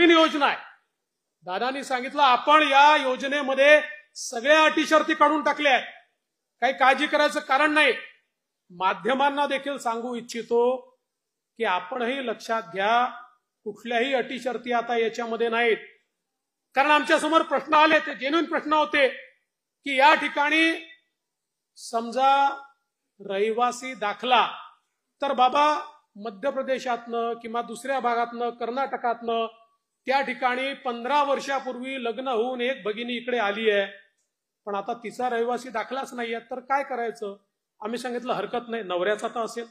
नवीन योजना आहे. दादांनी सांगितलं आपण या योजनेमध्ये सगळ्या अटी शर्ती काढून टाकल्या आहेत. काही काळजी करायचं कारण नाही. माध्यमांना देखील सांगू इच्छितो की आपणही लक्षात घ्या, कुठल्याही अटी शर्ती आता याच्यामध्ये नाहीत. कारण आमच्या समोर प्रश्न आले, ते जेन्युइन प्रश्न होते की या ठिकाणी समजा रहिवासी दाखला तर बाबा मध्य प्रदेशातनं किंवा दुसऱ्या भागातनं कर्नाटकातनं त्या ठिकाणी 15 वर्षापूर्वी लग्न होऊन एक भगिनी इकडे आली आहे, पण आता तिचा रहिवासी दाखलाच नाहीये, तर काय करायचं? आम्ही सांगितलं हरकत नाही, नवऱ्याचा तर असेल,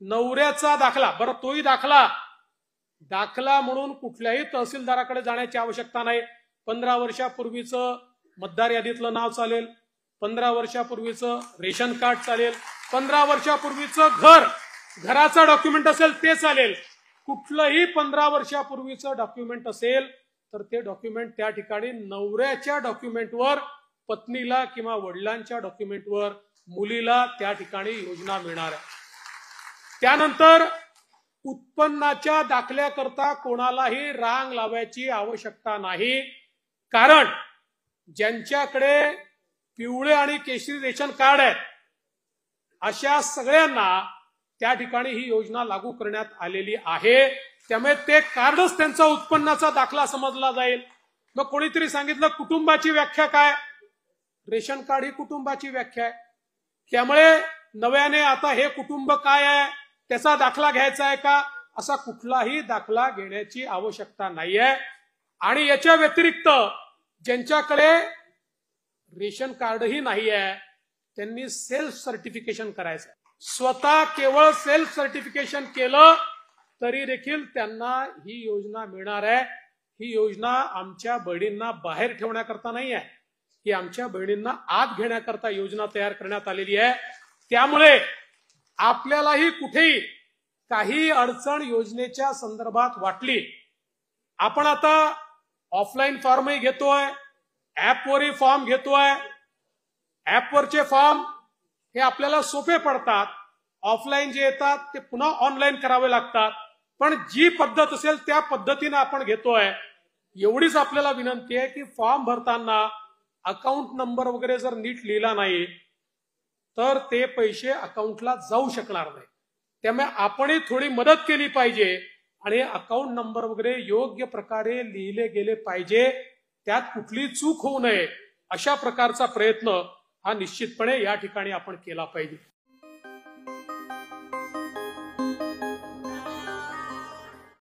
नवऱ्याचा दाखला, बरं तोही दाखला म्हणून कुठल्याही तहसीलदाराकडे जाण्याची आवश्यकता नाही. 15 वर्षापूर्वीचं मतदार यादीतलं नाव चालेल, 15 वर्षापूर्वीचं रेशन कार्ड चालेल, 15 वर्षापूर्वीचं घराचं डॉक्युमेंट असेल ते चालेल. कुठलंही 15 वर्षापूर्वीचं डॉक्युमेंट असेल तर ते डॉक्युमेंट त्या ठिकाणी नवऱ्याच्या डॉक्युमेंटवर, पत्नीला किंवा वडिलांच्या डॉक्युमेंटवर मुलीला त्या ठिकाणी योजना मिळणार आहे. त्यानंतर उत्पन्नाच्या दाखल्याकरता कोणालाही रांग लावायची आवश्यकता नाही. कारण ज्यांच्याकडे पिवळे आणि केशरी रेशन कार्ड आहेत अशा सगळ्यांना त्या ठिकाणी ही योजना लागू करण्यात आलेली आहे. त्यामुळे ते कार्डच त्यांचा उत्पन्नाचा दाखला समजला जाईल. मग कोणीतरी सांगितलं कुटुंबाची व्याख्या काय? रेशन कार्ड ही कुटुंबाची व्याख्या आहे. त्यामुळे नव्याने आता हे कुटुंब काय आहे त्याचा दाखला घ्यायचा आहे का? असा कुठलाही दाखला घेण्याची आवश्यकता नाहीये. आणि याच्या व्यतिरिक्त ज्यांच्याकडे रेशन कार्डही नाही आहे त्यांनी सेल्फ सर्टिफिकेशन करायचं. स्वतः केवळ सेल्फ सर्टिफिकेशन केलं तरी देखील त्यांना ही योजना मिळणार आहे. ही योजना आमच्या बहिणींना बाहेर ठेवण्याकरता नाही आहे, ही आमच्या बहिणींना आत घेण्याकरता योजना तयार करण्यात आलेली आहे. त्यामुळे आपल्यालाही कुठेही काही अडचण योजनेच्या संदर्भात वाटली, आपण आता ऑफलाईन फॉर्मही घेतोय, ऍपवरही फॉर्म घेतोय. ऍपवरचे फॉर्म हे आपल्याला सोपे पडतात, ऑफलाईन जे येतात ते पुन्हा ऑनलाईन करावे लागतात. पण जी पद्धत असेल त्या पद्धतीने आपण घेतोय. एवढीच आपल्याला विनंती आहे की फॉर्म भरताना अकाउंट नंबर वगैरे जर नीट लिहिला नाही तर ते पैसे अकाउंटला जाऊ शकणार नाही. त्यामुळे आपणही थोडी मदत केली पाहिजे आणि अकाउंट नंबर वगैरे योग्य प्रकारे लिहिले गेले पाहिजे. त्यात कुठली चूक होऊ नये अशा प्रकारचा प्रयत्न हा निश्चितपणे या ठिकाणी आपण केला पाहिजे.